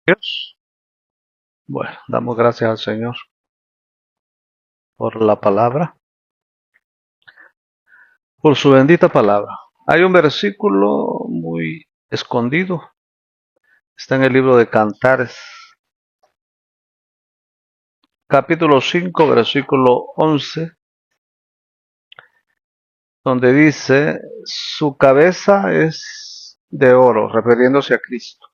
Dios. Bueno, damos gracias al Señor por la palabra, por su bendita palabra. Hay un versículo muy escondido, está en el libro de Cantares, capítulo 5, versículo 11, donde dice, su cabeza es de oro, refiriéndose a Cristo.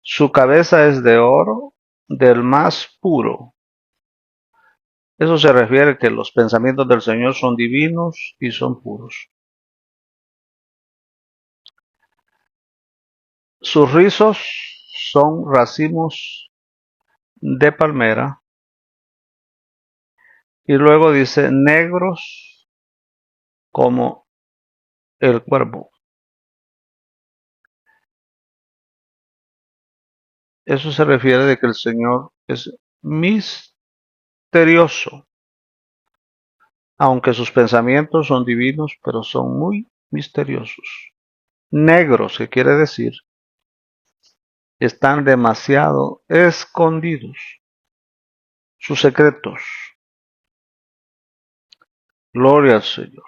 Su cabeza es de oro, del más puro. Eso se refiere a que los pensamientos del Señor son divinos y son puros. Sus rizos son racimos de palmera y luego dice negros como el cuervo. Eso se refiere de que el Señor es misterioso, aunque sus pensamientos son divinos, pero son muy misteriosos. Negros, que quiere decir, están demasiado escondidos. Sus secretos. Gloria al Señor.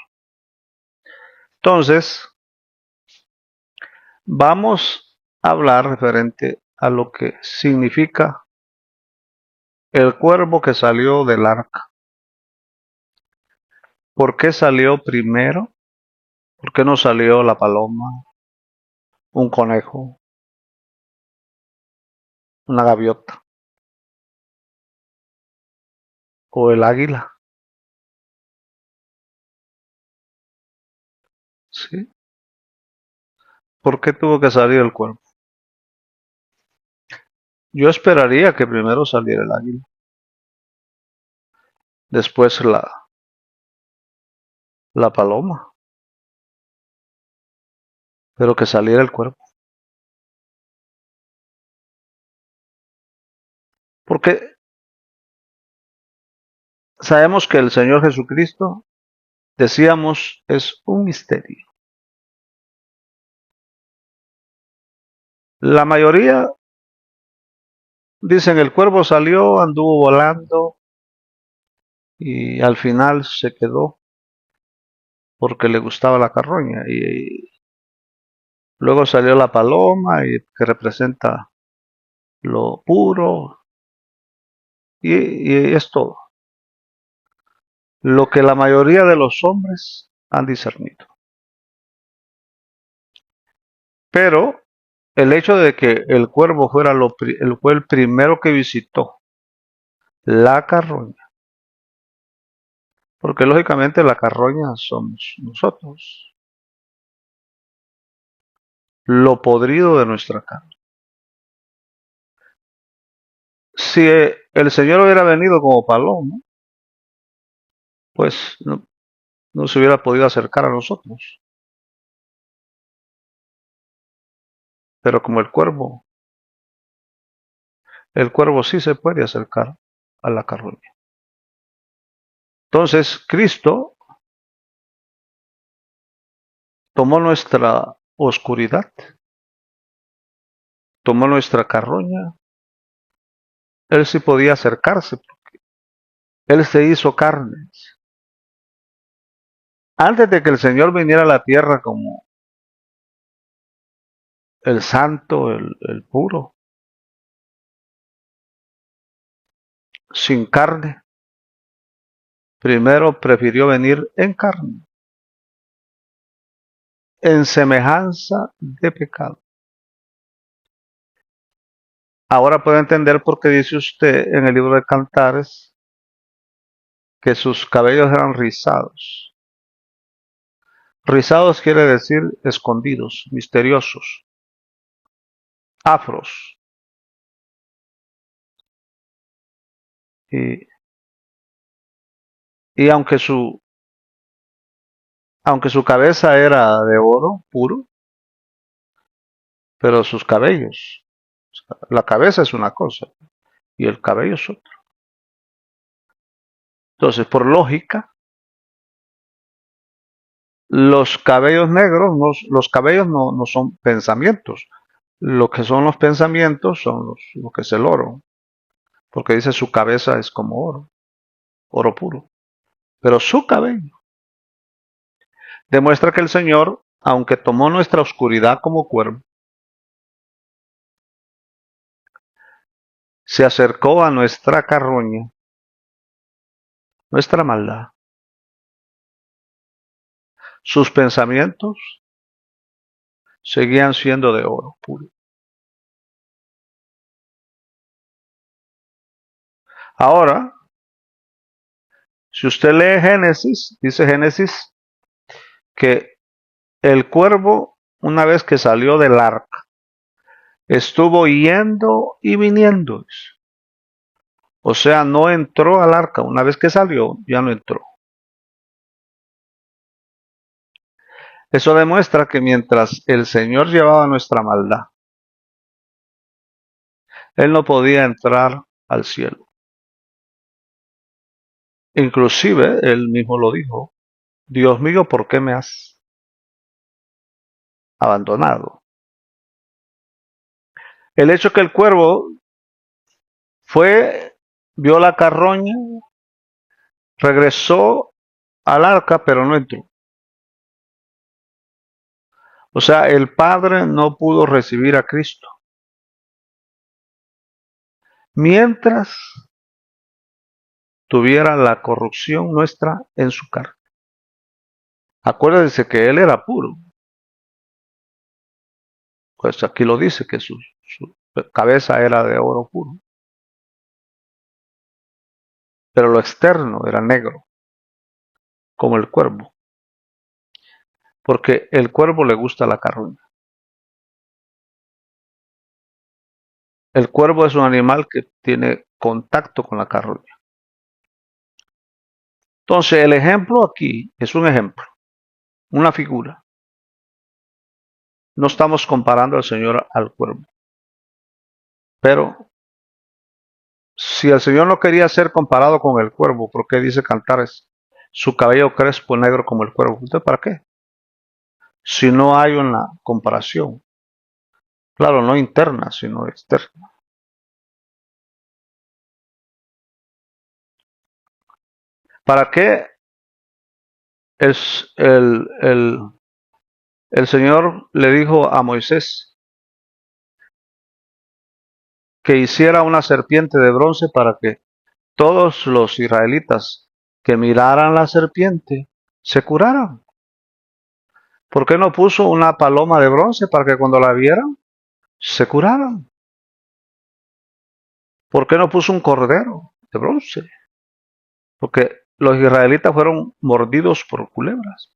Entonces, vamos a hablar referente a lo que significa el cuervo que salió del arca. ¿Por qué salió primero? ¿Por qué no salió la paloma, un conejo, una gaviota o el águila? ¿Sí? ¿Por qué tuvo que salir el cuervo? Yo esperaría que primero saliera el águila, después la paloma, pero que saliera el cuervo. Porque sabemos que el Señor Jesucristo, decíamos, es un misterio. La mayoría dicen el cuervo salió, anduvo volando y al final se quedó porque le gustaba la carroña. Y luego salió la paloma, que representa lo puro, y es todo lo que la mayoría de los hombres han discernido. Pero el hecho de que el cuervo fue el primero que visitó la carroña, porque lógicamente la carroña somos nosotros, lo podrido de nuestra carne. Si el Señor hubiera venido como paloma, pues no se hubiera podido acercar a nosotros. Pero como el cuervo sí se puede acercar a la carroña. Entonces, Cristo tomó nuestra oscuridad, tomó nuestra carroña. Él sí podía acercarse, porque Él se hizo carne. Antes de que el Señor viniera a la tierra como el santo, el puro, sin carne, primero prefirió venir en carne, en semejanza de pecado. Ahora puede entender por qué dice usted en el libro de Cantares que sus cabellos eran rizados. Rizados quiere decir escondidos, misteriosos, afros. Y, y aunque su cabeza era de oro puro, pero sus cabellos, la cabeza es una cosa y el cabello es otra. Entonces, por lógica, los cabellos negros, los cabellos no son pensamientos. Lo que son los pensamientos son lo que es el oro, porque dice su cabeza es como oro, oro puro. Pero su cabello demuestra que el Señor, aunque tomó nuestra oscuridad como cuervo, se acercó a nuestra carroña, nuestra maldad. Sus pensamientos seguían siendo de oro puro. Ahora, si usted lee Génesis, dice Génesis que el cuervo, una vez que salió del arca, estuvo yendo y viniendo. O sea, no entró al arca. Una vez que salió, ya no entró. Eso demuestra que mientras el Señor llevaba nuestra maldad, Él no podía entrar al cielo. Inclusive, Él mismo lo dijo, Dios mío, ¿por qué me has abandonado? El hecho que el cuervo fue, vio la carroña, regresó al arca, pero no entró. O sea, el Padre no pudo recibir a Cristo. Mientras tuviera la corrupción nuestra en su carne. Acuérdense que Él era puro. Pues aquí lo dice, que su cabeza era de oro puro. Pero lo externo era negro, como el cuervo. Porque el cuervo le gusta la carroña. El cuervo es un animal que tiene contacto con la carroña. Entonces, el ejemplo aquí es un ejemplo, una figura. No estamos comparando al Señor al cuervo. Pero si el Señor no quería ser comparado con el cuervo, ¿por qué dice Cantares? Su cabello crespo negro como el cuervo. ¿Usted para qué? Si no hay una comparación. Claro, no interna, sino externa. ¿Para qué es el Señor le dijo a Moisés que hiciera una serpiente de bronce para que todos los israelitas que miraran la serpiente se curaran? ¿Por qué no puso una paloma de bronce para que cuando la vieran se curaran? ¿Por qué no puso un cordero de bronce? Porque los israelitas fueron mordidos por culebras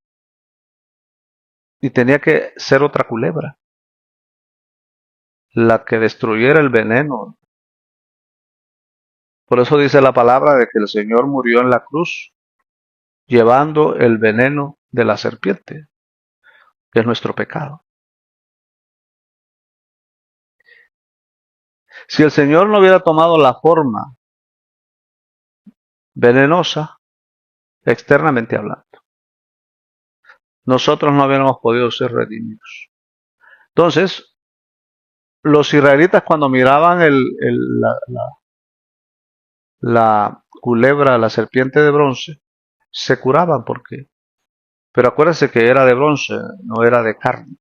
y tenía que ser otra culebra la que destruyera el veneno. Por eso dice la palabra de que el Señor murió en la cruz llevando el veneno de la serpiente, que es nuestro pecado. Si el Señor no hubiera tomado la forma venenosa, externamente hablando, nosotros no hubiéramos podido ser redimidos. Entonces, los israelitas cuando miraban la culebra, la serpiente de bronce, se curaban porque, pero acuérdense que era de bronce, no era de carne.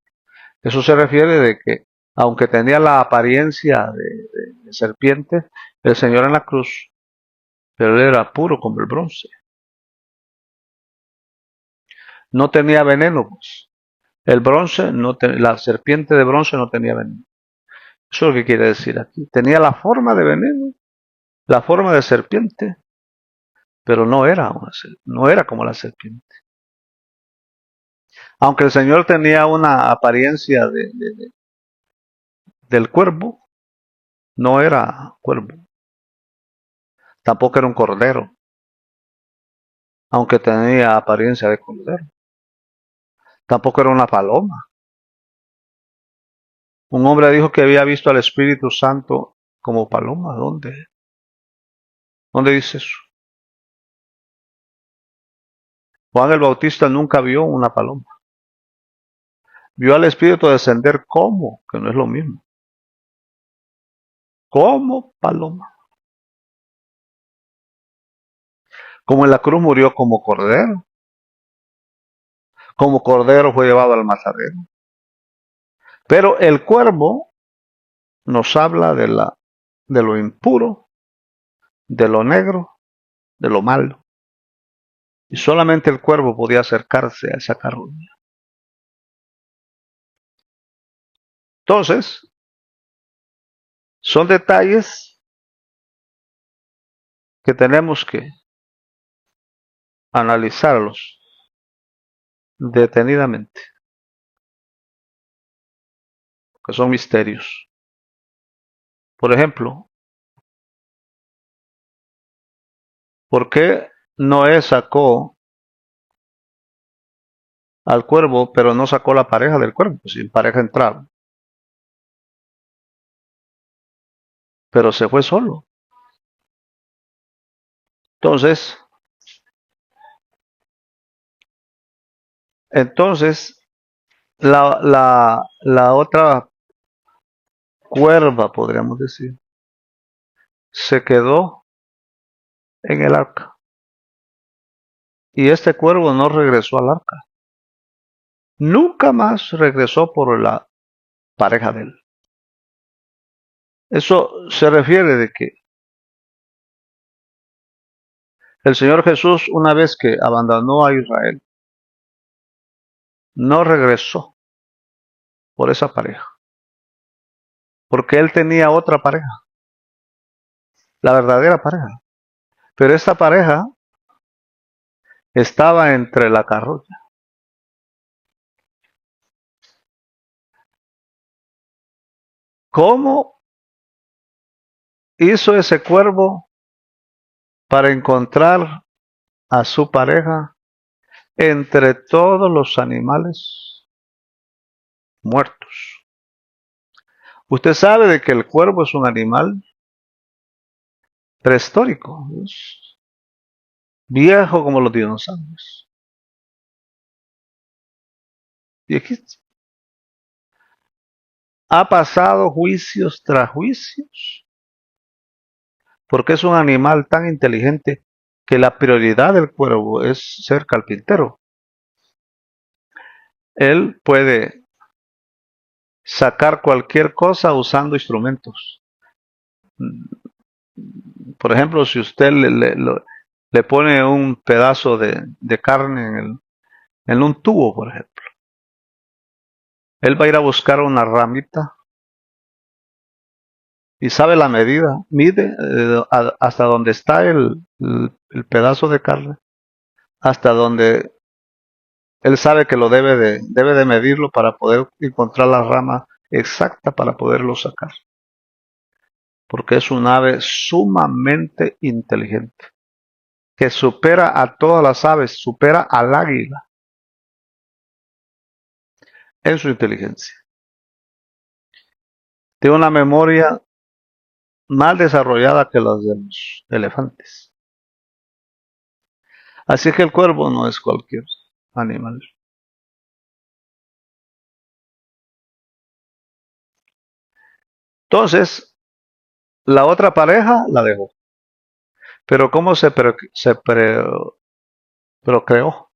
Eso se refiere de que, aunque tenía la apariencia de serpiente, el Señor en la cruz, pero él era puro como el bronce. No tenía veneno, pues. El bronce, la serpiente de bronce no tenía veneno. Eso es lo que quiere decir aquí. Tenía la forma de veneno, la forma de serpiente, pero no era como la serpiente. Aunque el Señor tenía una apariencia del cuervo, no era cuervo. Tampoco era un cordero, aunque tenía apariencia de cordero. Tampoco era una paloma. Un hombre dijo que había visto al Espíritu Santo como paloma. ¿Dónde? ¿Dónde dice eso? Juan el Bautista nunca vio una paloma. Vio al Espíritu descender como, que no es lo mismo. como paloma. Como en la cruz murió como cordero fue llevado al matadero. Pero el cuervo nos habla de lo impuro, de lo negro, de lo malo. Y solamente el cuervo podía acercarse a esa carroña. Entonces, son detalles que tenemos que analizarlos detenidamente, que son misterios. Por ejemplo, ¿por qué Noé sacó al cuervo, pero no sacó la pareja del cuervo? Pues sin pareja entraron, pero se fue solo. Entonces, entonces la otra cuerva, podríamos decir, se quedó en el arca. Y este cuervo no regresó al arca. Nunca más regresó por la pareja de él. Eso se refiere de que el Señor Jesús, una vez que abandonó a Israel, no regresó por esa pareja, porque él tenía otra pareja, la verdadera pareja. Pero esta pareja estaba entre la carroña. ¿Cómo hizo ese cuervo para encontrar a su pareja entre todos los animales muertos? Usted sabe de que el cuervo es un animal prehistórico, es viejo como los dinosaurios. Y aquí ha pasado juicios tras juicios, porque es un animal tan inteligente que la prioridad del cuervo es ser carpintero. Él puede sacar cualquier cosa usando instrumentos. Por ejemplo, si usted le pone un pedazo de carne en un tubo, por ejemplo, él va a ir a buscar una ramita y sabe la medida, mide hasta donde está el pedazo de carne, hasta donde él sabe que lo debe de medirlo para poder encontrar la rama exacta para poderlo sacar. Porque es un ave sumamente inteligente, que supera a todas las aves, supera al águila en su inteligencia. Tiene una memoria más desarrollada que las de los elefantes. Así que el cuervo no es cualquier animal. Entonces, la otra pareja la dejó. Pero ¿cómo procreó?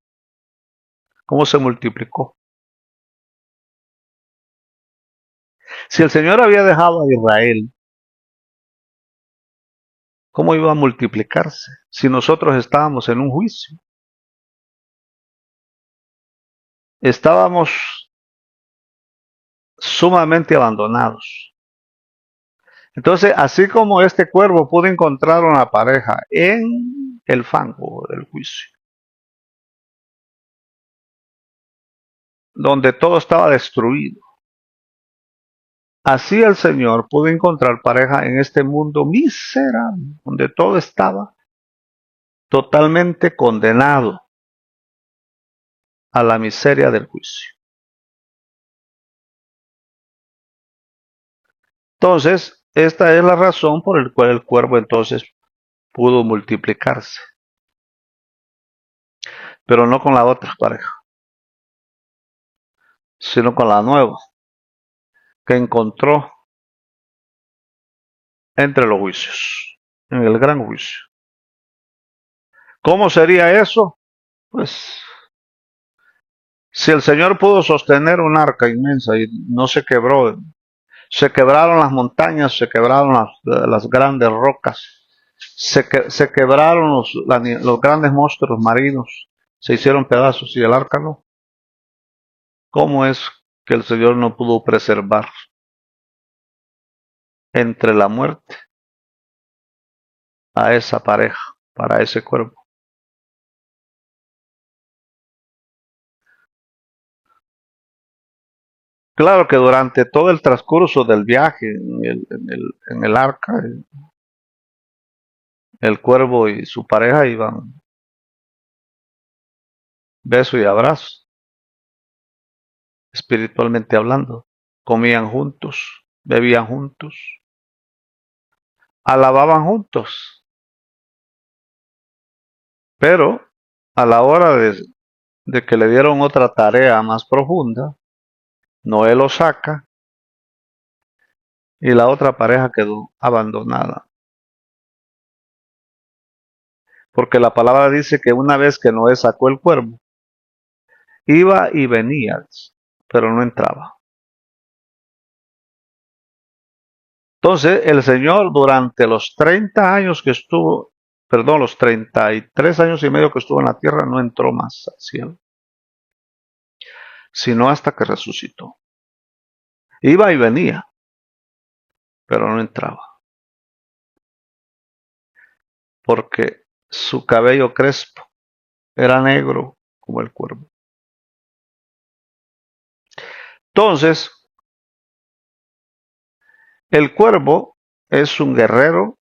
¿Cómo se multiplicó? Si el Señor había dejado a Israel, ¿cómo iba a multiplicarse? Si nosotros estábamos en un juicio. Estábamos sumamente abandonados. Entonces, así como este cuervo pudo encontrar una pareja en el fango del juicio, donde todo estaba destruido, así el Señor pudo encontrar pareja en este mundo miserable, donde todo estaba totalmente condenado a la miseria del juicio. Entonces, esta es la razón por la cual el cuervo entonces pudo multiplicarse, pero no con la otra pareja, sino con la nueva que encontró entre los juicios, en el gran juicio. ¿Cómo sería eso? Pues si el Señor pudo sostener un arca inmensa y no se quebró, se quebraron las montañas, se quebraron las grandes rocas, se quebraron los grandes monstruos marinos, se hicieron pedazos y el arca no. ¿Cómo es que el Señor no pudo preservar entre la muerte a esa pareja, para ese cuerpo? Claro que durante todo el transcurso del viaje en el arca, el cuervo y su pareja iban beso y abrazo, espiritualmente hablando. Comían juntos, bebían juntos, alababan juntos. Pero a la hora de que le dieron otra tarea más profunda, Noé lo saca y la otra pareja quedó abandonada. Porque la palabra dice que una vez que Noé sacó el cuervo, iba y venía, pero no entraba. Entonces el Señor durante los 30 años que estuvo, perdón, los 33 años y medio que estuvo en la tierra, no entró más al cielo, sino hasta que resucitó. Iba y venía, pero no entraba, porque su cabello crespo era negro como el cuervo. Entonces, el cuervo es un guerrero,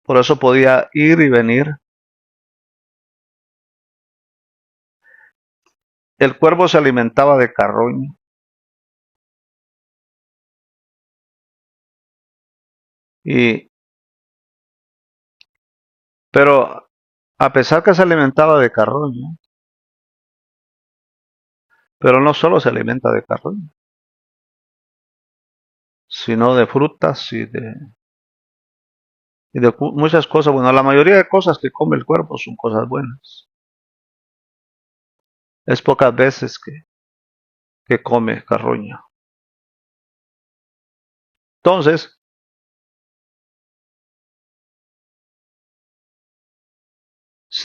por eso podía ir y venir. El cuervo se alimentaba de carroña. Y, pero a pesar que se alimentaba de carroña, pero no solo se alimenta de carroña, sino de frutas y de muchas cosas. Bueno, la mayoría de cosas que come el cuervo son cosas buenas. Es pocas veces que come carroña. Entonces,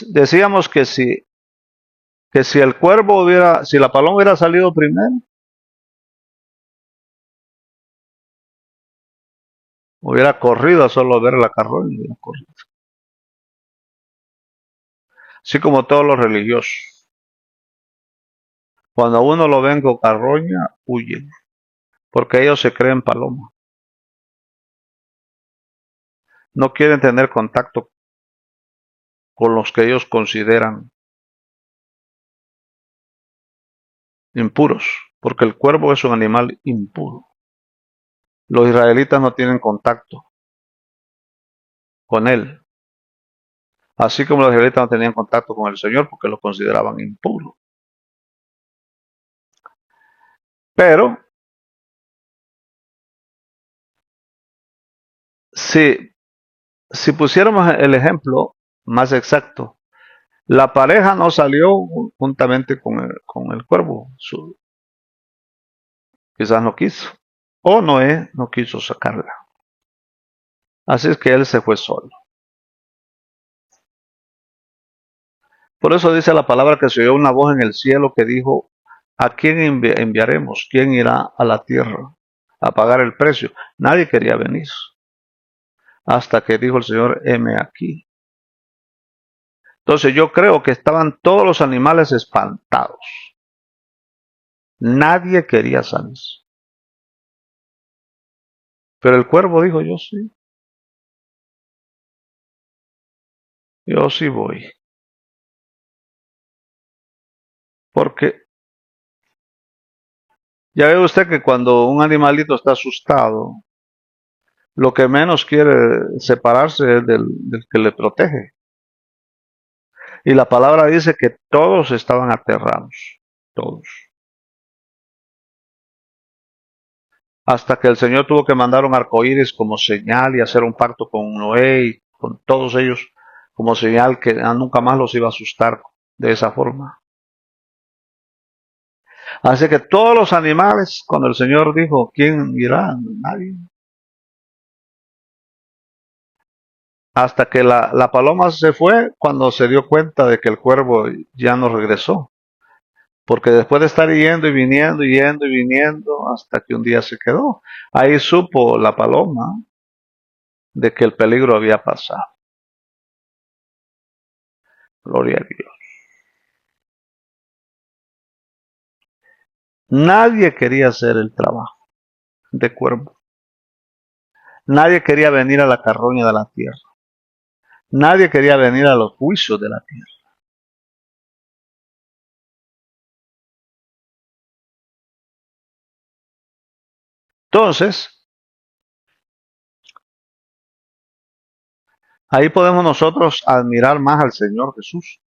decíamos que si el cuervo hubiera, si la paloma hubiera salido primero, hubiera corrido a solo ver la carroña. Así como todos los religiosos. Cuando a uno lo ven con carroña, huyen, porque ellos se creen paloma. No quieren tener contacto con los que ellos consideran impuros, porque el cuervo es un animal impuro. Los israelitas no tienen contacto con él, así como los israelitas no tenían contacto con el Señor porque lo consideraban impuro. Pero si, si pusiéramos el ejemplo más exacto, la pareja no salió juntamente con el cuervo, quizás no quiso, o Noé no quiso sacarla. Así es que él se fue solo. Por eso dice la palabra que se oyó una voz en el cielo que dijo, ¿a quién enviaremos? ¿Quién irá a la tierra a pagar el precio? Nadie quería venir. Hasta que dijo el Señor, heme aquí. Entonces yo creo que estaban todos los animales espantados. Nadie quería salir. Pero el cuervo dijo, yo sí voy. Porque ya ve usted que cuando un animalito está asustado, lo que menos quiere separarse es del que le protege. Y la palabra dice que todos estaban aterrados, todos. hasta que el Señor tuvo que mandar un arcoíris como señal y hacer un pacto con Noé y con todos ellos como señal que nunca más los iba a asustar de esa forma. Así que todos los animales, cuando el Señor dijo, ¿quién irá? Nadie. Hasta que la paloma se fue cuando se dio cuenta de que el cuervo ya no regresó. Porque después de estar yendo y viniendo, hasta que un día se quedó. Ahí supo la paloma de que el peligro había pasado. Gloria a Dios. Nadie quería hacer el trabajo de cuervo. Nadie quería venir a la carroña de la tierra. Nadie quería venir a los juicios de la tierra. Entonces, ahí podemos nosotros admirar más al Señor Jesús,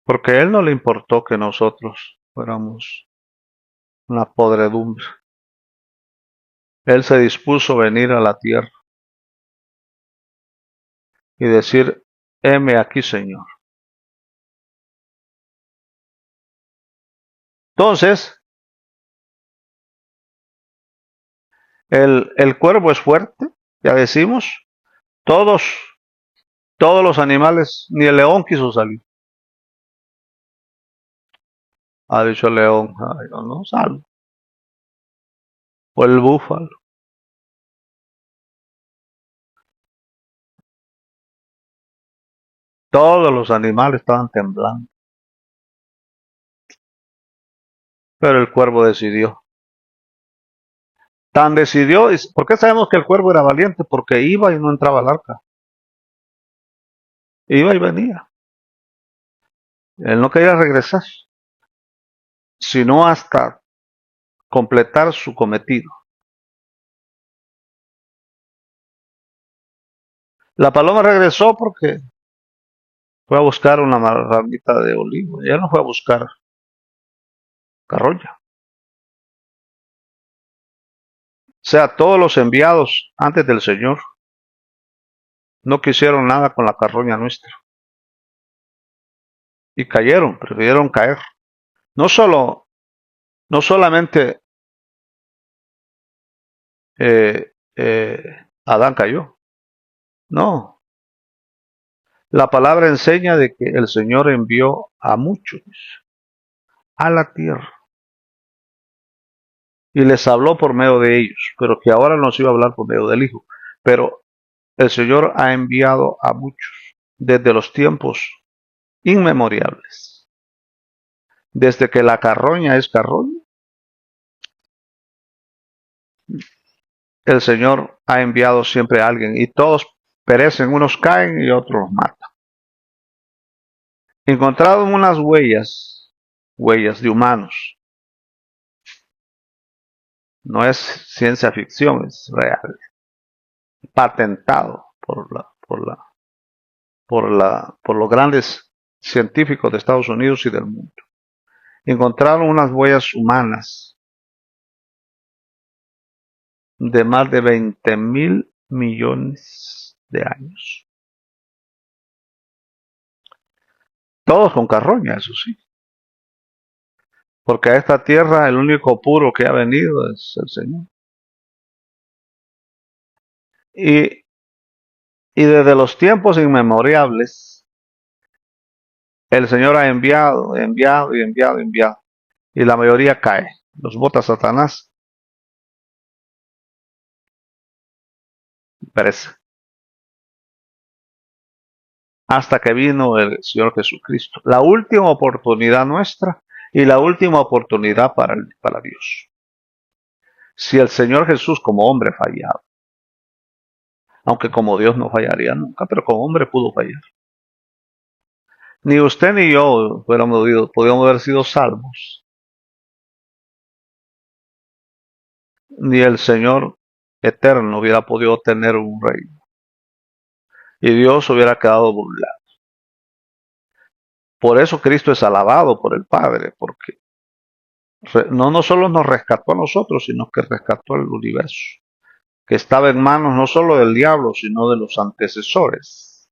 porque a Él no le importó que nosotros fuéramos una podredumbre. Él se dispuso a venir a la tierra y decir, heme aquí, Señor. Entonces, el cuervo es fuerte, ya decimos, todos, todos los animales, ni el león quiso salir. Ha dicho el león, ay, no, no salgo. O el búfalo. Todos los animales estaban temblando. Pero el cuervo decidió. Tan decidió, ¿por qué sabemos que el cuervo era valiente? Porque iba y no entraba al arca. Iba y venía. Él no quería regresar, sino hasta completar su cometido. La paloma regresó porque fue a buscar una ramita de olivo. Ella no fue a buscar carroña. O sea, todos los enviados antes del Señor no quisieron nada con la carroña nuestra. Y cayeron, prefirieron caer. No solo, no solamente Adán cayó. No. La palabra enseña de que el Señor envió a muchos a la tierra y les habló por medio de ellos, pero que ahora nos iba a hablar por medio del Hijo. Pero el Señor ha enviado a muchos desde los tiempos inmemoriales. Desde que la carroña es carroña, el Señor ha enviado siempre a alguien y todos perecen, unos caen y otros matan. Encontraron unas huellas de humanos. No es ciencia ficción, es real, patentado por los grandes científicos de Estados Unidos y del mundo. Encontraron unas huellas humanas de más de 20.000 millones de años. Todos con carroña, eso sí. Porque a esta tierra el único puro que ha venido es el Señor. Y, y desde los tiempos inmemoriales, el Señor ha enviado, enviado y enviado, enviado. Y la mayoría cae. Los bota Satanás. Perece. Hasta que vino el Señor Jesucristo. La última oportunidad nuestra y la última oportunidad para Dios. Si el Señor Jesús como hombre fallaba, aunque como Dios no fallaría nunca, pero como hombre pudo fallar. Ni usted ni yo podíamos haber sido salvos, ni el Señor eterno hubiera podido tener un reino, y Dios hubiera quedado burlado. Por eso Cristo es alabado por el Padre, porque No solo nos rescató a nosotros, sino que rescató al universo, que estaba en manos no solo del diablo, sino de los antecesores,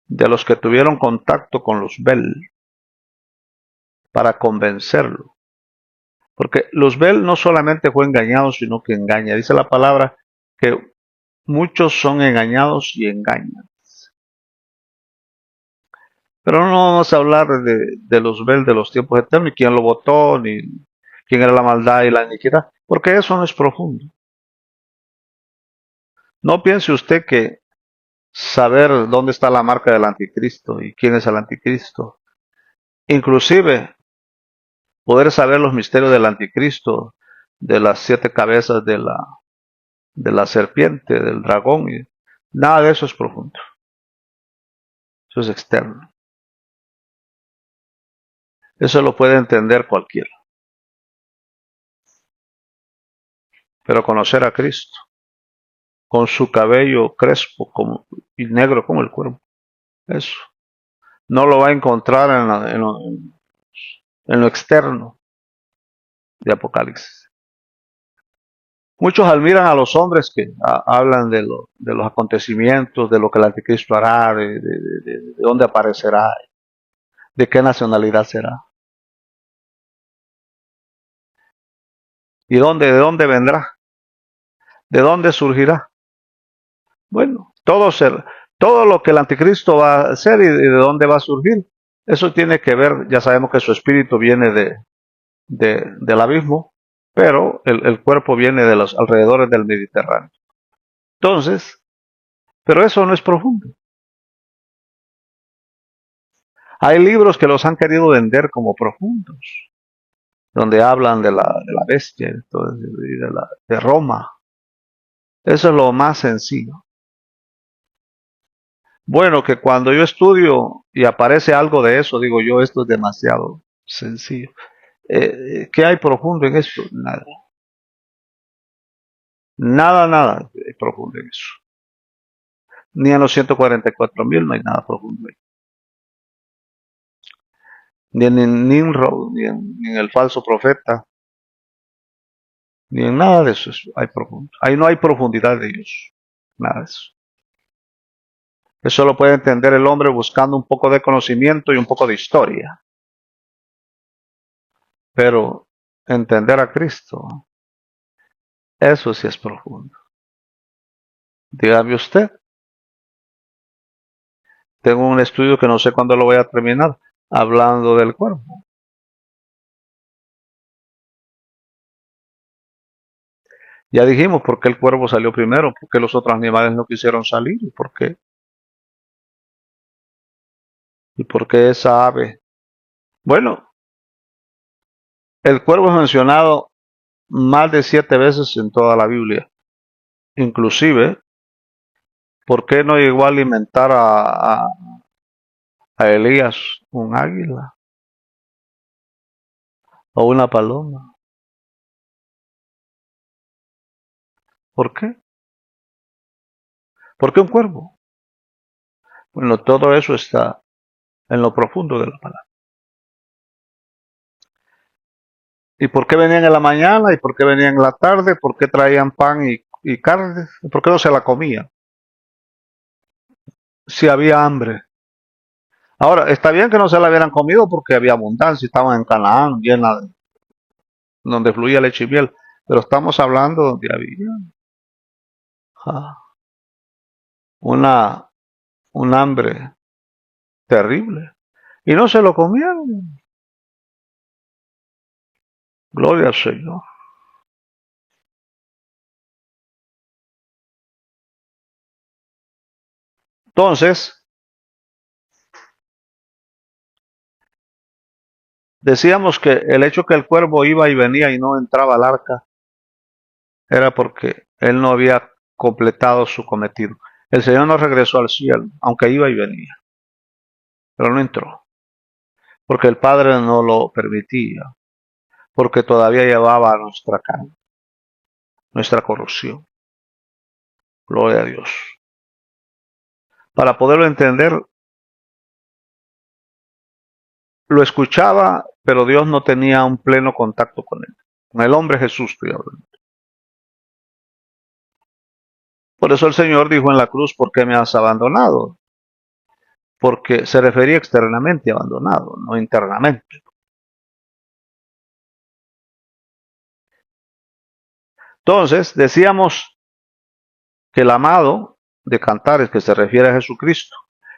de los que tuvieron contacto con los Bel para convencerlo. Porque Luzbel no solamente fue engañado, sino que engaña. Dice la palabra que muchos son engañados y engañan. Pero no vamos a hablar de Luzbel de los tiempos eternos, ni quién lo votó, ni quién era la maldad y la iniquidad, porque eso no es profundo. No piense usted que saber dónde está la marca del anticristo y quién es el anticristo, inclusive poder saber los misterios del anticristo, de las 7 cabezas de la serpiente, del dragón, nada de eso es profundo. Eso es externo. Eso lo puede entender cualquiera. Pero conocer a Cristo, con su cabello crespo y negro como el cuervo, eso no lo va a encontrar en lo externo de Apocalipsis. Muchos admiran a los hombres que hablan de los acontecimientos, de lo que el anticristo hará, de dónde aparecerá, de qué nacionalidad será y de dónde vendrá, de dónde surgirá. Bueno, todo lo que el anticristo va a hacer y de dónde va a surgir, eso tiene que ver, ya sabemos que su espíritu viene del abismo, pero el cuerpo viene de los alrededores del Mediterráneo. Entonces, pero eso no es profundo. Hay libros que los han querido vender como profundos, donde hablan de la bestia y de Roma. Eso es lo más sencillo. Bueno, que cuando yo estudio y aparece algo de eso, digo yo, esto es demasiado sencillo. ¿Qué hay profundo en esto? Nada. Nada hay profundo en eso. Ni en los 144.000 no hay nada profundo ahí. Ni en Nimrod, ni en el falso profeta, ni en nada de eso hay profundo. Ahí no hay profundidad de Dios. Nada de eso. Eso lo puede entender el hombre buscando un poco de conocimiento y un poco de historia. Pero entender a Cristo, eso sí es profundo. Dígame usted, tengo un estudio que no sé cuándo lo voy a terminar, hablando del cuerpo. Ya dijimos por qué el cuervo salió primero, por qué los otros animales no quisieron salir, y por qué esa ave. Bueno, el cuervo es mencionado más de 7 veces en toda la Biblia. Inclusive, ¿por qué no llegó a alimentar a Elías un águila o una paloma? ¿Por qué? ¿Por qué un cuervo? Bueno, todo eso está en lo profundo de la palabra. ¿Y por qué venían en la mañana? ¿Y por qué venían en la tarde? ¿Por qué traían pan y carne? ¿Por qué no se la comían? Si había hambre. Ahora, está bien que no se la hubieran comido porque había abundancia, estaban en Canaán, donde fluía leche y miel, pero estamos hablando donde había ah, una, un hambre terrible. Y no se lo comieron. Gloria al Señor. Entonces, decíamos que el hecho que el cuervo iba y venía y no entraba al arca era porque él no había completado su cometido. El Señor no regresó al cielo, aunque iba y venía, pero no entró, porque el Padre no lo permitía, porque todavía llevaba nuestra carne, nuestra corrupción. Gloria a Dios. Para poderlo entender, lo escuchaba, pero Dios no tenía un pleno contacto con él. Con el hombre Jesús estoy hablando. Por eso el Señor dijo en la cruz, ¿por qué me has abandonado? Porque se refería externamente abandonado, no internamente. Entonces, decíamos que el amado de Cantares, que se refiere a Jesucristo,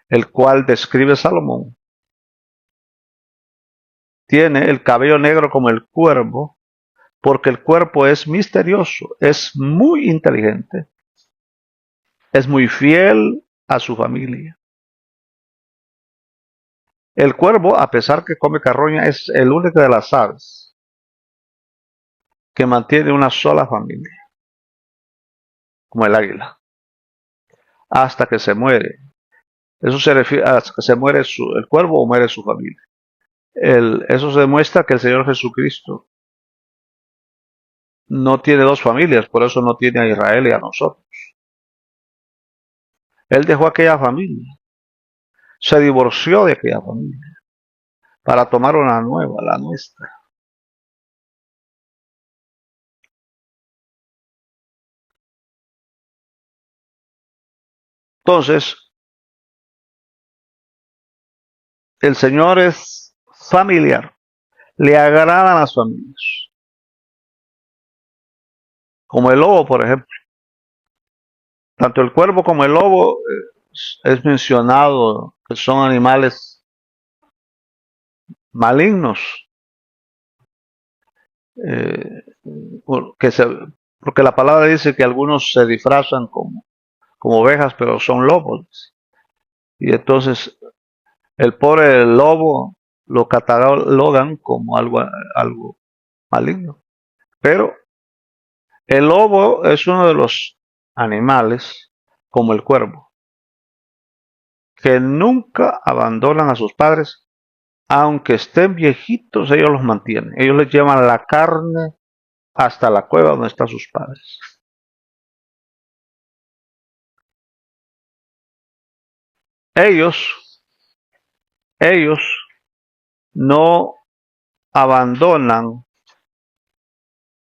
el cual describe Salomón, tiene el cabello negro como el cuervo, porque el cuerpo es misterioso, es muy inteligente, es muy fiel a su familia. El cuervo, a pesar que come carroña, es el único de las aves que mantiene una sola familia, como el águila, hasta que se muere. Eso se refiere a que se muere el cuervo o muere su familia. Eso se demuestra que el Señor Jesucristo no tiene dos familias, por eso no tiene a Israel y a nosotros. Él dejó aquella familia, se divorció de aquella familia para tomar una nueva, la nuestra. Entonces, el Señor es familiar, le agradan las familias, como el lobo, por ejemplo. Tanto el cuervo como el lobo es mencionado que son animales malignos, eh, porque, porque la palabra dice que algunos se disfrazan como ovejas, pero son lobos. Y entonces el pobre lobo lo catalogan como algo maligno. Pero el lobo es uno de los animales, como el cuervo, que nunca abandonan a sus padres, aunque estén viejitos, ellos los mantienen. Ellos les llevan la carne hasta la cueva donde están sus padres. Ellos, ellos no abandonan,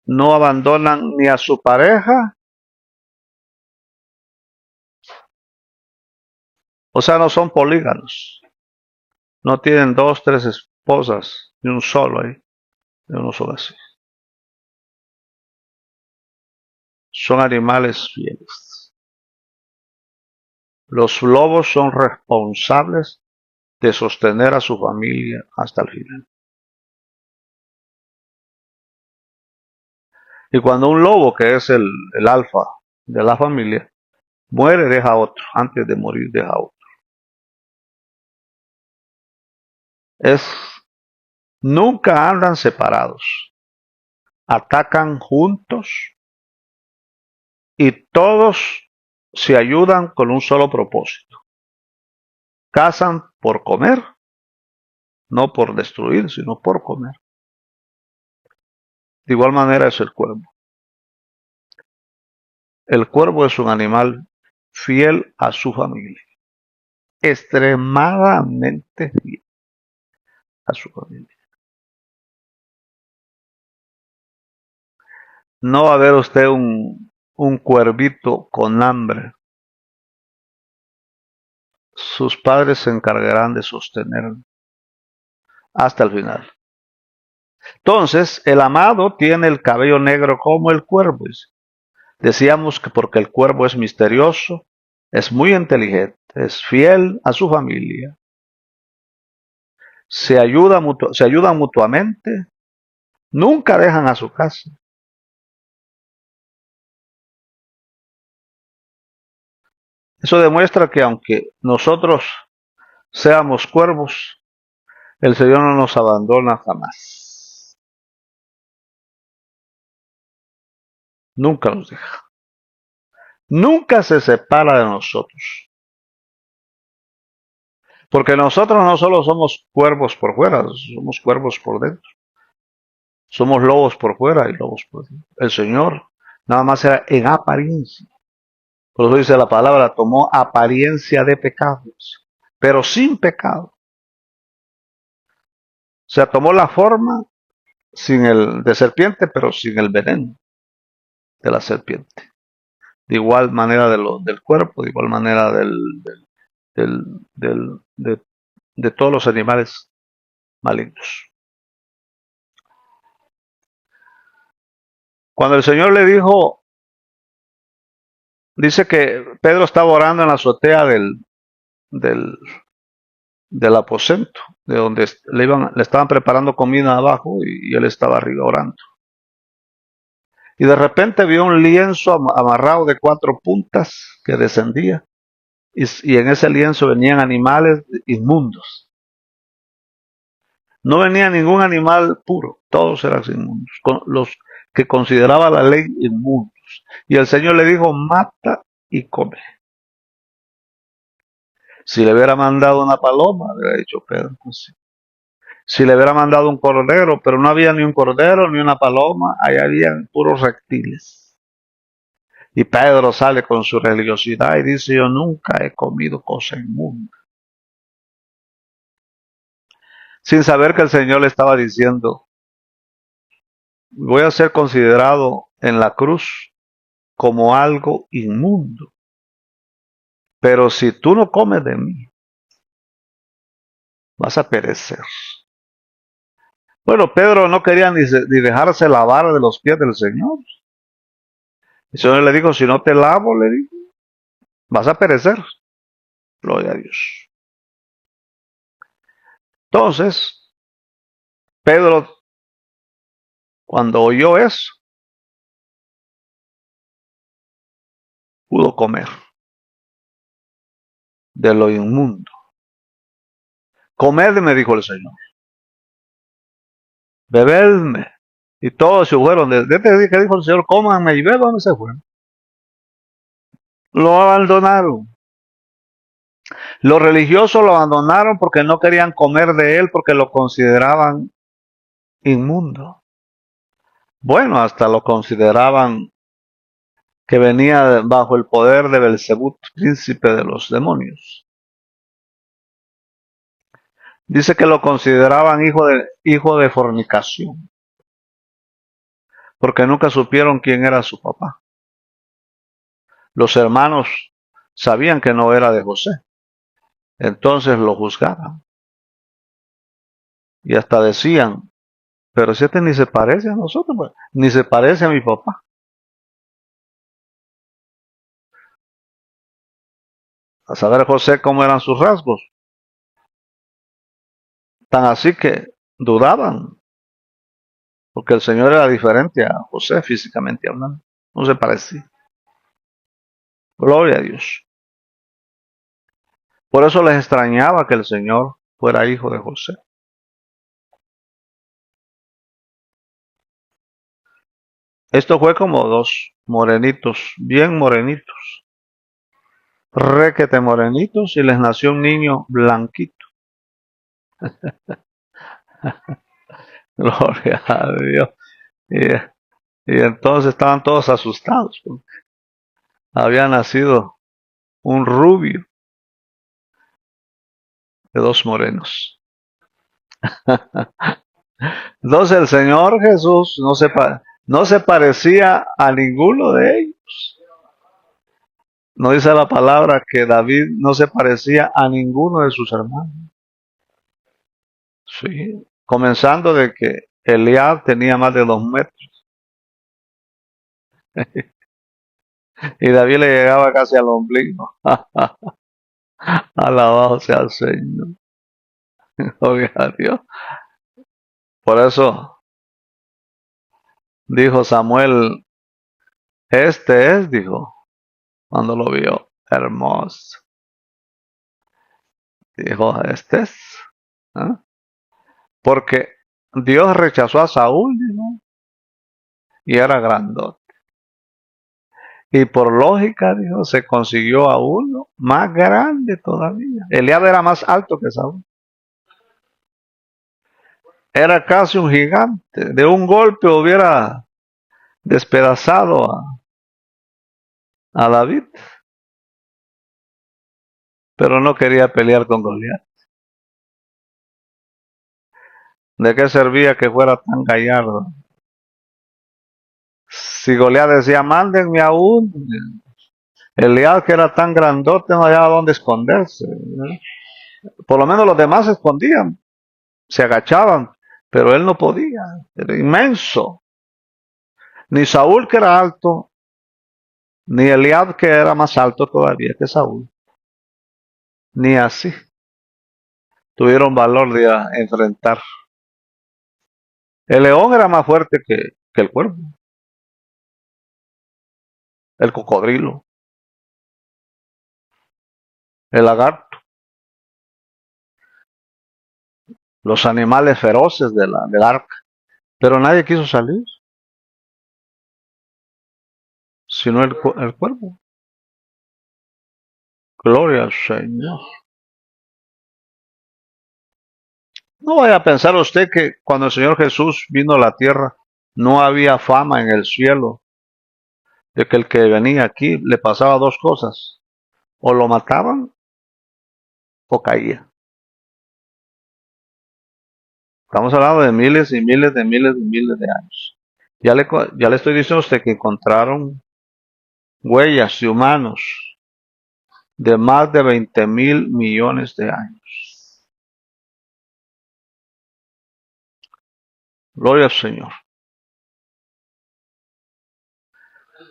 no abandonan ni a su pareja, o sea, no son políganos, no tienen dos, tres esposas, ni un solo ahí, ni uno solo así. Son animales fieles. Los lobos son responsables de sostener a su familia hasta el final. Y cuando un lobo, que es el alfa de la familia, muere, deja otro. Antes de morir, deja otro. Es, nunca andan separados. Atacan juntos y todos se ayudan con un solo propósito. Cazan por comer, no por destruir, sino por comer. De igual manera es el cuervo. El cuervo es un animal fiel a su familia, extremadamente fiel a su familia. No va a ver usted un cuervito con hambre. Sus padres se encargarán de sostenerlo hasta el final. Entonces, el amado tiene el cabello negro como el cuervo. Decíamos que porque el cuervo es misterioso, es muy inteligente, es fiel a su familia, se ayudan mutuamente, nunca dejan a su casa. Eso demuestra que aunque nosotros seamos cuervos, el Señor no nos abandona jamás. Nunca nos deja. Nunca se separa de nosotros. Porque nosotros no solo somos cuervos por fuera, somos cuervos por dentro. Somos lobos por fuera y lobos por dentro. El Señor nada más era en apariencia. Por eso dice la palabra, tomó apariencia de pecados, pero sin pecado. sea, tomó la forma de serpiente, pero sin el veneno de la serpiente. De igual manera del cuerpo, de igual manera del, del- de, de todos los animales malignos. Cuando el Señor le dijo, dice que Pedro estaba orando en la azotea del, del aposento, de donde le estaban preparando comida abajo y él estaba arriba orando. Y de repente vio un lienzo amarrado de 4 puntas que descendía y en ese lienzo venían animales inmundos. No venía ningún animal puro, todos eran inmundos, los que consideraba la ley inmundos. Y el Señor le dijo, mata y come. Si le hubiera mandado una paloma, hubiera dicho Pedro, pues sí. Si le hubiera mandado un cordero, pero no había ni un cordero ni una paloma, ahí habían puros reptiles. Y Pedro sale con su religiosidad y dice, yo nunca he comido cosa inmunda. Sin saber que el Señor le estaba diciendo, voy a ser considerado en la cruz como algo inmundo. Pero si tú no comes de mí, vas a perecer. Bueno, Pedro no quería ni dejarse lavar de los pies del Señor. El Señor le dijo, si no te lavo, le dijo, vas a perecer. Gloria a Dios. Entonces, Pedro, cuando oyó eso, pudo comer de lo inmundo. Comedme, dijo el Señor. Bebedme. Y todos se fueron. Desde ese día que dijo el Señor, cómanme y beban, se fueron. Lo abandonaron. Los religiosos lo abandonaron porque no querían comer de él, porque lo consideraban inmundo. Bueno, hasta lo consideraban que venía bajo el poder de Belzebú, príncipe de los demonios. Dice que lo consideraban hijo de fornicación, porque nunca supieron quién era su papá. Los hermanos sabían que no era de José, entonces lo juzgaban. Y hasta decían, pero si este ni se parece a nosotros, pues, ni se parece a mi papá. A saber José cómo eran sus rasgos. Tan así que dudaban, porque el Señor era diferente a José físicamente hablando. No se parecía. Gloria a Dios. Por eso les extrañaba que el Señor fuera hijo de José. Esto fue como 2 morenitos, bien morenitos, requete morenitos, y les nació un niño blanquito. Gloria a Dios. Y, y entonces estaban todos asustados, porque había nacido un rubio de 2 morenos. Entonces el Señor Jesús no se parecía a ninguno de ellos. No dice la palabra que David no se parecía a ninguno de sus hermanos. Sí, comenzando de que Eliab tenía más de 2 metros y David le llegaba casi al ombligo. Alabado sea el Señor. Gloria a Dios. Por eso dijo Samuel, este es, dijo, cuando lo vio, hermoso. Dijo, este es. ¿eh? Porque Dios rechazó a Saúl, dijo, y era grandote. Y por lógica, dijo, se consiguió a uno más grande todavía. Eliab era más alto que Saúl. Era casi un gigante. De un golpe hubiera despedazado a David. Pero no quería pelear con Goliat. ¿De qué servía que fuera tan gallardo? Si Goliat decía, mándenme a un, Eliab, que era tan grandote, no hallaba dónde esconderse. Por lo menos los demás se escondían, se agachaban, pero él no podía, era inmenso. Ni Saúl, que era alto, ni Eliab, que era más alto todavía que Saúl, ni así tuvieron valor de enfrentar. El león era más fuerte que el cuervo, el cocodrilo, el lagarto, los animales feroces del arca. Pero nadie quiso salir, sino el cuervo. Gloria al Señor. No vaya a pensar usted que cuando el Señor Jesús vino a la tierra, no había fama en el cielo de que el que venía aquí le pasaba dos cosas: o lo mataban o caía. Estamos hablando de miles y miles de miles y miles de años. Ya le estoy diciendo a usted que encontraron huellas de humanos de más de 20.000 millones de años. Gloria al Señor.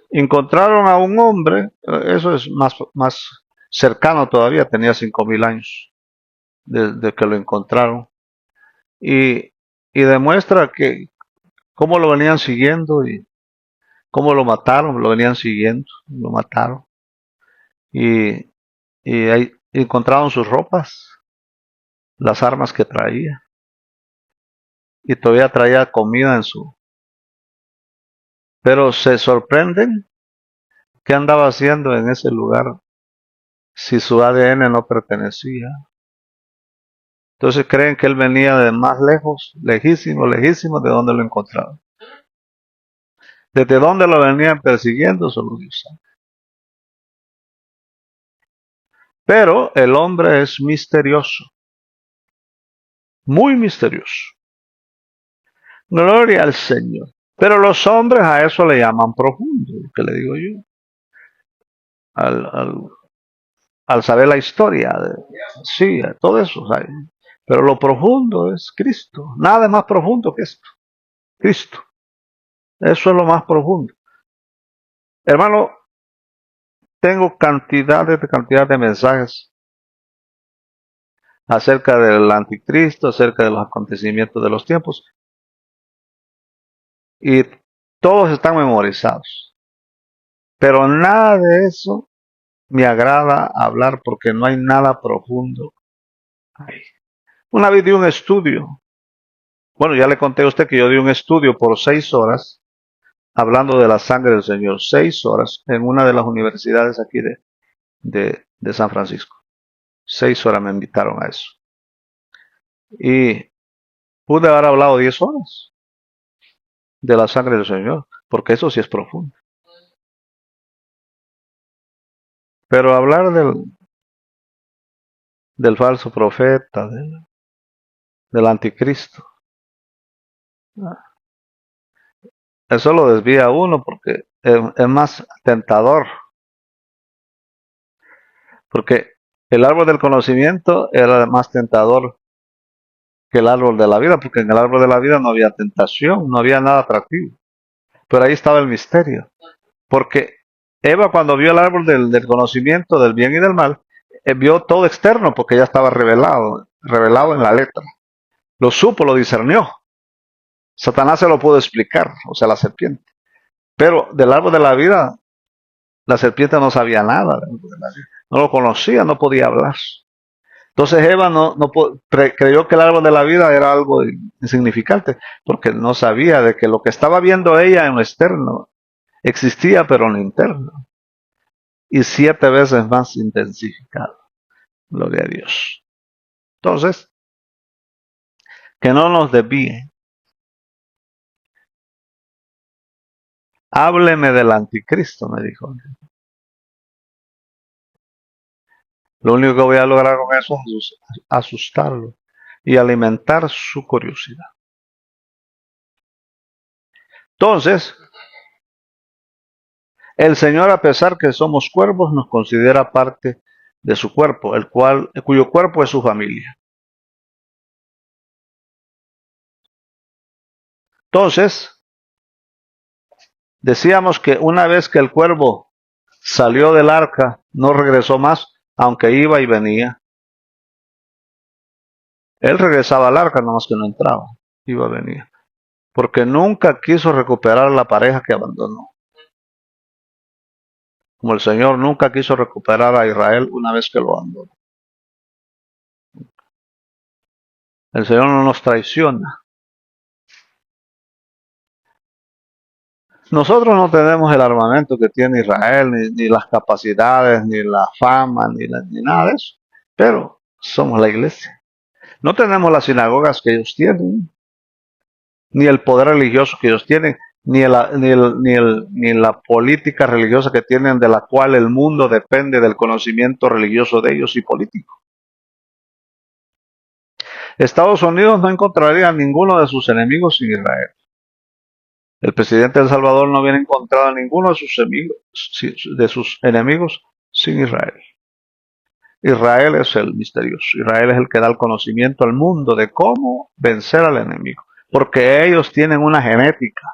Encontraron a un hombre, eso es más cercano todavía, tenía 5.000 años desde que lo encontraron, y, y demuestra que cómo lo venían siguiendo y cómo lo mataron, lo venían siguiendo, lo mataron, y, y ahí encontraron sus ropas, las armas que traía, y todavía traía comida en su... Pero se sorprenden qué andaba haciendo en ese lugar si su ADN no pertenecía. Entonces creen que él venía de más lejos, lejísimo, lejísimo de donde lo encontraron. Desde donde lo venían persiguiendo, solo Dios sabe. Pero el hombre es misterioso, muy misterioso. Gloria al Señor. Pero los hombres a eso le llaman profundo, que le digo yo. Al, al, al saber la historia, sí, todo eso, ¿sabe? Pero lo profundo es Cristo. Nada es más profundo que esto. Cristo. Eso es lo más profundo. Hermano, tengo cantidad de mensajes acerca del anticristo, acerca de los acontecimientos de los tiempos, y todos están memorizados. Pero nada de eso me agrada hablar porque no hay nada profundo ahí. Una vez di un estudio. Bueno, ya le conté a usted que yo di un estudio por 6 horas hablando de la sangre del Señor. 6 horas en una de las universidades aquí de San Francisco. 6 horas me invitaron a eso. Y pude haber hablado 10 horas de la sangre del Señor, porque eso sí es profundo. Pero hablar del falso profeta, del anticristo, eso lo desvía a uno porque es más tentador. Porque el árbol del conocimiento era más tentador que el árbol de la vida, porque en el árbol de la vida no había tentación, no había nada atractivo. Pero ahí estaba el misterio. Porque Eva, cuando vio el árbol del conocimiento del bien y del mal, vio todo externo porque ya estaba revelado en la letra. Lo supo, lo discernió. Satanás se lo pudo explicar, o sea, la serpiente. Pero del árbol de la vida, la serpiente no sabía nada. No lo conocía, no podía hablar. Entonces Eva creyó que el árbol de la vida era algo insignificante, porque no sabía de que lo que estaba viendo ella en lo externo existía, pero en lo interno. Y 7 veces más intensificado. Gloria a Dios. Entonces, que no nos desvíe. Hábleme del anticristo, me dijo. Lo único que voy a lograr con eso es asustarlo y alimentar su curiosidad. Entonces, el Señor, a pesar que somos cuervos, nos considera parte de su cuerpo, cuyo cuerpo es su familia. Entonces, decíamos que una vez que el cuervo salió del arca, no regresó más, aunque iba y venía. Él regresaba al arca, nomás que no entraba, iba y venía. Porque nunca quiso recuperar la pareja que abandonó. Como el Señor nunca quiso recuperar a Israel una vez que lo abandonó. El Señor no nos traiciona. Nosotros no tenemos el armamento que tiene Israel, ni las capacidades, ni la fama, ni nada de eso. Pero somos la iglesia. No tenemos las sinagogas que ellos tienen, ni el poder religioso que ellos tienen, ni la política religiosa que tienen, de la cual el mundo depende del conocimiento religioso de ellos y político. Estados Unidos no encontraría a ninguno de sus enemigos sin Israel. El presidente de El Salvador no hubiera encontrado a ninguno de sus enemigos sin Israel. Israel es el misterioso. Israel es el que da el conocimiento al mundo de cómo vencer al enemigo. Porque ellos tienen una genética,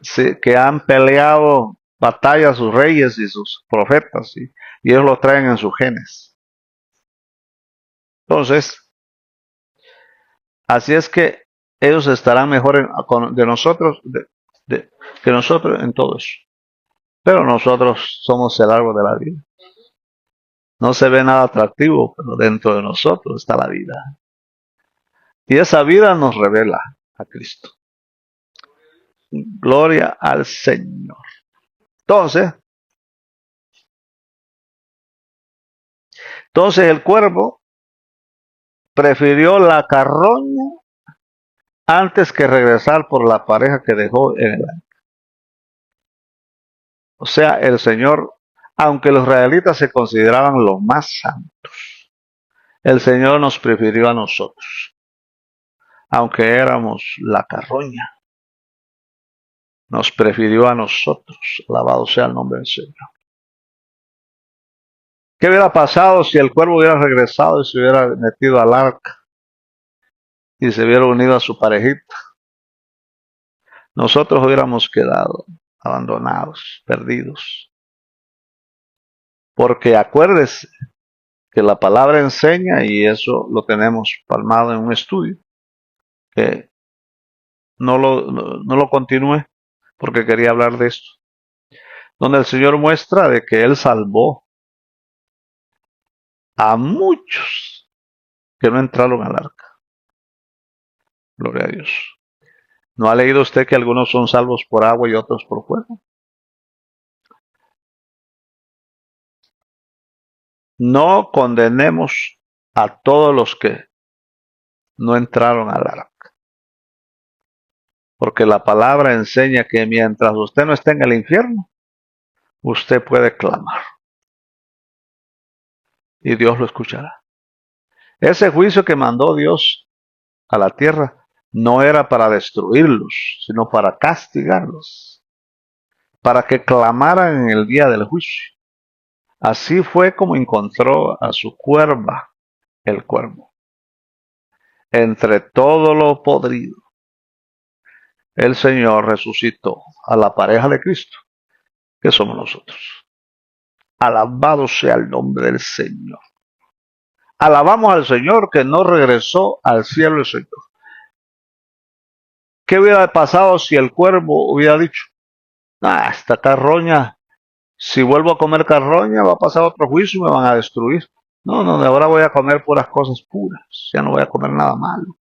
sí, que han peleado batallas sus reyes y sus profetas, ¿sí? Y ellos lo traen en sus genes. Entonces, así es que ellos estarán mejor que nosotros en todo eso. Pero nosotros somos el árbol de la vida. No se ve nada atractivo, pero dentro de nosotros está la vida. Y esa vida nos revela a Cristo. Gloria al Señor. Entonces el cuervo prefirió la carroña antes que regresar por la pareja que dejó en el arca. O sea, el Señor, aunque los israelitas se consideraban los más santos, el Señor nos prefirió a nosotros, aunque éramos la carroña. Nos prefirió a nosotros. Alabado sea el nombre del Señor. ¿Qué hubiera pasado si el cuervo hubiera regresado y se hubiera metido al arca y se hubiera unido a su parejita? Nosotros hubiéramos quedado abandonados, perdidos. Porque acuérdese que la palabra enseña, y eso lo tenemos palmado en un estudio, que no lo continúe porque quería hablar de esto, donde el Señor muestra de que Él salvó a muchos que no entraron al arca. Gloria a Dios. ¿No ha leído usted que algunos son salvos por agua y otros por fuego? No condenemos a todos los que no entraron al arca. Porque la palabra enseña que mientras usted no esté en el infierno, usted puede clamar. Y Dios lo escuchará. Ese juicio que mandó Dios a la tierra no era para destruirlos, sino para castigarlos, para que clamaran en el día del juicio. Así fue como encontró a su cuerva, el cuervo. Entre todo lo podrido, el Señor resucitó a la pareja de Cristo, que somos nosotros. Alabado sea el nombre del Señor. Alabamos al Señor que no regresó al cielo el Señor. ¿Qué hubiera pasado si el cuervo hubiera dicho: esta carroña, si vuelvo a comer carroña va a pasar otro juicio y me van a destruir? No, de ahora voy a comer puras cosas puras, ya no voy a comer nada malo.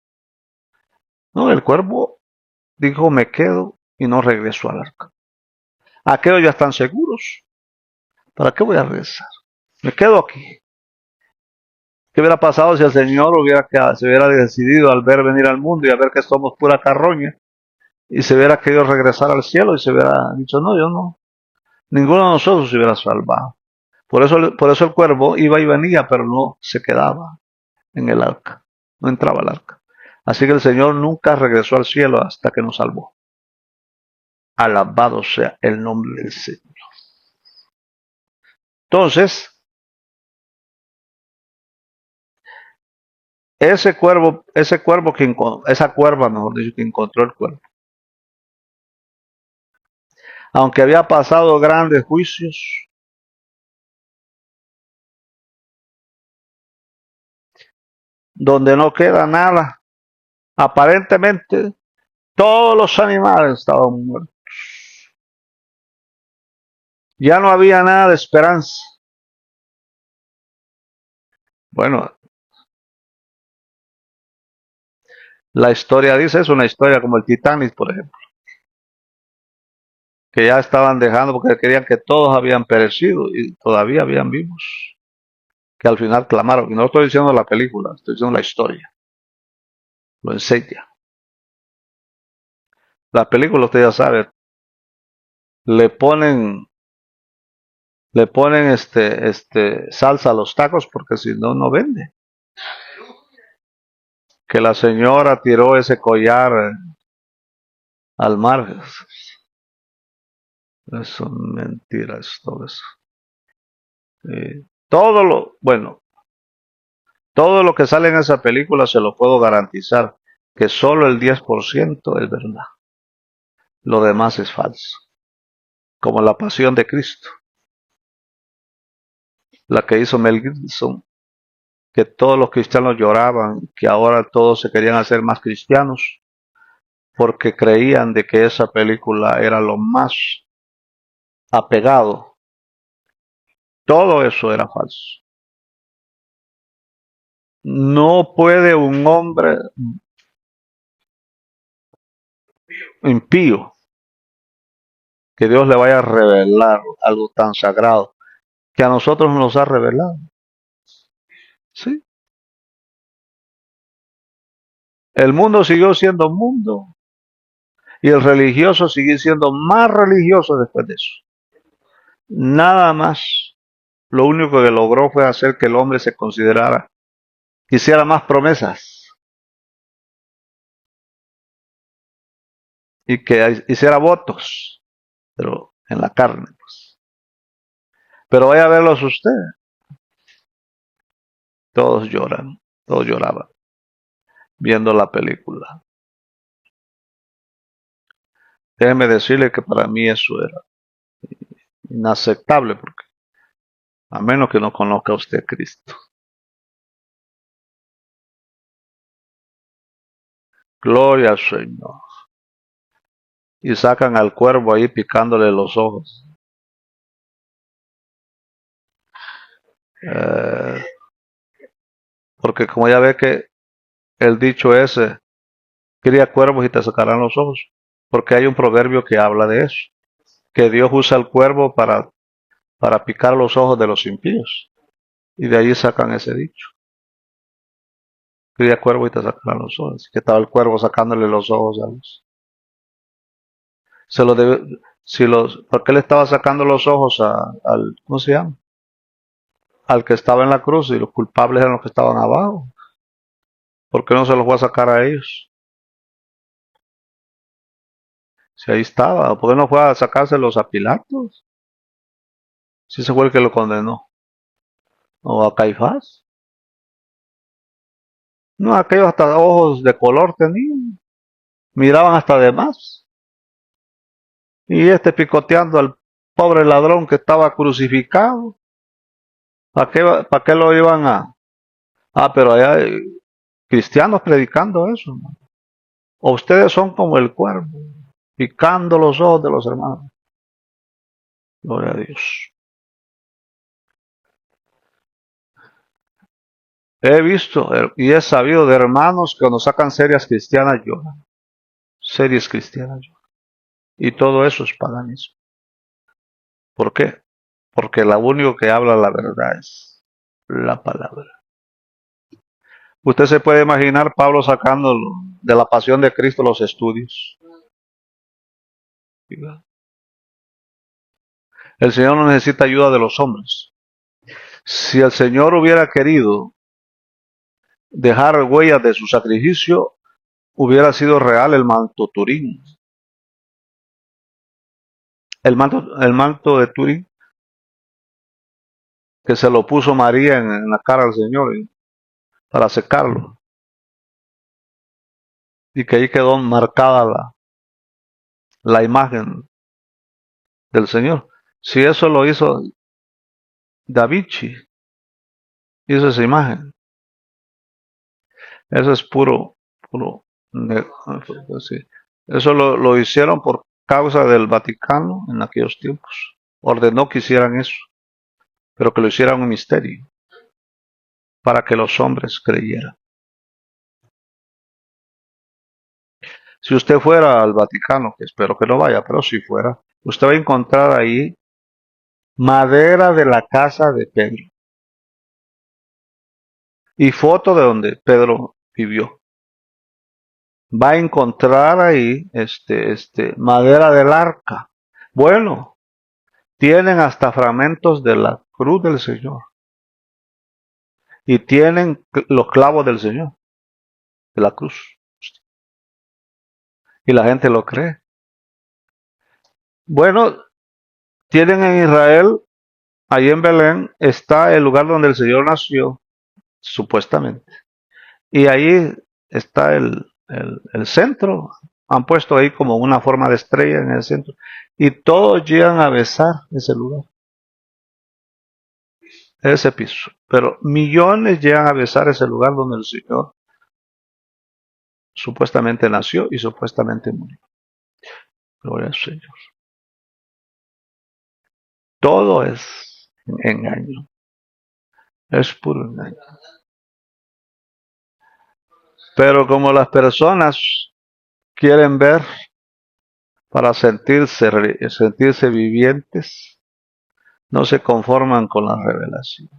No, el cuervo dijo: me quedo, y no regreso al arca. Aquellos ya están seguros. ¿Para qué voy a regresar? Me quedo aquí. ¿Qué hubiera pasado si el Señor se hubiera decidido, al ver venir al mundo y al ver que somos pura carroña, y se hubiera querido regresar al cielo y se hubiera dicho: no, yo no? Ninguno de nosotros se hubiera salvado. Por eso el cuervo iba y venía, pero no se quedaba en el arca, no entraba al arca. Así que el Señor nunca regresó al cielo hasta que nos salvó. Alabado sea el nombre del Señor. Entonces, esa cuerva, mejor dicho, que encontró el cuervo, aunque había pasado grandes juicios, donde no queda nada, aparentemente todos los animales estaban muertos. Ya no había nada de esperanza. Bueno, la historia dice, es una historia como el Titanic, por ejemplo, que ya estaban dejando porque querían que todos habían perecido y todavía habían vivos, que al final clamaron. Y no estoy diciendo la película, estoy diciendo la historia, lo enseña. La película, usted ya sabe, le ponen, le ponen salsa a los tacos porque si no, no vende. Que la señora tiró ese collar al mar. Eso es mentira, es todo eso. Bueno, todo lo que sale en esa película se lo puedo garantizar, que solo el 10% es verdad. Lo demás es falso. Como la pasión de Cristo, la que hizo Mel Gibson, que todos los cristianos lloraban, que ahora todos se querían hacer más cristianos, porque creían de que esa película era lo más apegado. Todo eso era falso. No puede un hombre impío que Dios le vaya a revelar algo tan sagrado que a nosotros nos ha revelado. ¿Sí? El mundo siguió siendo mundo y el religioso sigue siendo más religioso después de eso. Nada más. Lo único que logró fue hacer que el hombre se considerara, hiciera más promesas y que hiciera votos, pero en la carne, pues. Pero vaya a verlos usted. Todos lloran, todos lloraban viendo la película. Déjeme decirle que para mí eso era inaceptable, porque a menos que no conozca usted a Cristo. Gloria al Señor. Y sacan al cuervo ahí picándole los ojos. Eh, porque como ya ve que el dicho ese, cría cuervos y te sacarán los ojos. Porque hay un proverbio que habla de eso. Que Dios usa el cuervo para picar los ojos de los impíos. Y de ahí sacan ese dicho. Cría cuervo y te sacarán los ojos. Que estaba el cuervo sacándole los ojos a los. Se lo debe, ¿por qué le estaba sacando los ojos al, ¿cómo se llama? Al que estaba en la cruz y los culpables eran los que estaban abajo. ¿Por qué no se los fue a sacar a ellos? Si ahí estaba, ¿por qué no fue a sacárselos a Pilatos? Si ese fue el que lo condenó. O a Caifás. No, aquellos hasta ojos de color tenían. Miraban hasta de más. Y picoteando al pobre ladrón que estaba crucificado. ¿Para qué lo iban a? Ah, pero allá hay cristianos predicando eso, ¿no? O ustedes son como el cuervo, picando los ojos de los hermanos. Gloria a Dios. He visto y he sabido de hermanos que cuando sacan series cristianas lloran. Series cristianas lloran. Y todo eso es paganismo. ¿Por qué? Porque lo único que habla la verdad es la palabra. Usted se puede imaginar Pablo sacando de la pasión de Cristo los estudios. El Señor no necesita ayuda de los hombres. Si el Señor hubiera querido dejar huellas de su sacrificio, hubiera sido real el manto Turín. El manto de Turín, que se lo puso María en la cara al Señor para secarlo, y que ahí quedó marcada la imagen del Señor. Si eso lo hizo Da Vinci, hizo esa imagen. Eso es puro, sí. Eso lo hicieron por causa del Vaticano en aquellos tiempos. Ordenó que hicieran eso, pero que lo hicieran un misterio, para que los hombres creyeran. Si usted fuera al Vaticano, que espero que no vaya, pero si fuera, usted va a encontrar ahí madera de la casa de Pedro y foto de donde Pedro vivió. Va a encontrar ahí madera del arca. Bueno, tienen hasta fragmentos de la cruz del Señor y tienen los clavos del Señor, de la cruz. Y la gente lo cree. Bueno, tienen en Israel, ahí en Belén, está el lugar donde el Señor nació, supuestamente. Y ahí está el centro. Han puesto ahí como una forma de estrella en el centro. Y todos llegan a besar ese lugar, ese piso. Pero millones llegan a besar ese lugar donde el Señor supuestamente nació y supuestamente murió. Gloria al Señor. Todo es engaño. Es puro engaño. Pero como las personas quieren ver para sentirse vivientes, no se conforman con la revelación.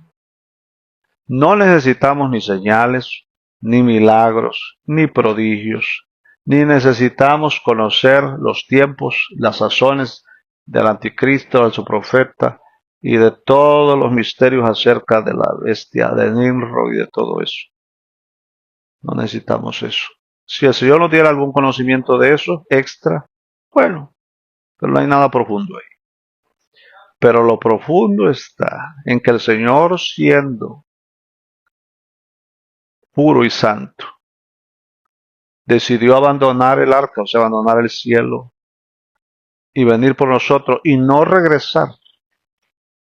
No necesitamos ni señales, ni milagros, ni prodigios, ni necesitamos conocer los tiempos, las sazones del anticristo, de su profeta y de todos los misterios acerca de la bestia de Nimrod y de todo eso. No necesitamos eso. Si el Señor nos diera algún conocimiento de eso extra, bueno, pero no hay nada profundo ahí. Pero lo profundo está en que el Señor, siendo puro y santo, decidió abandonar el arca, o sea, abandonar el cielo y venir por nosotros y no regresar.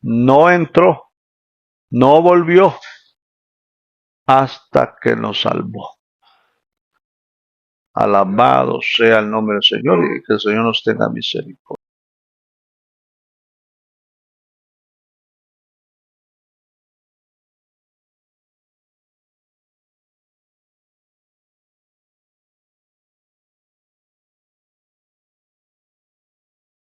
No entró, no volvió hasta que nos salvó. Alabado sea el nombre del Señor y que el Señor nos tenga misericordia.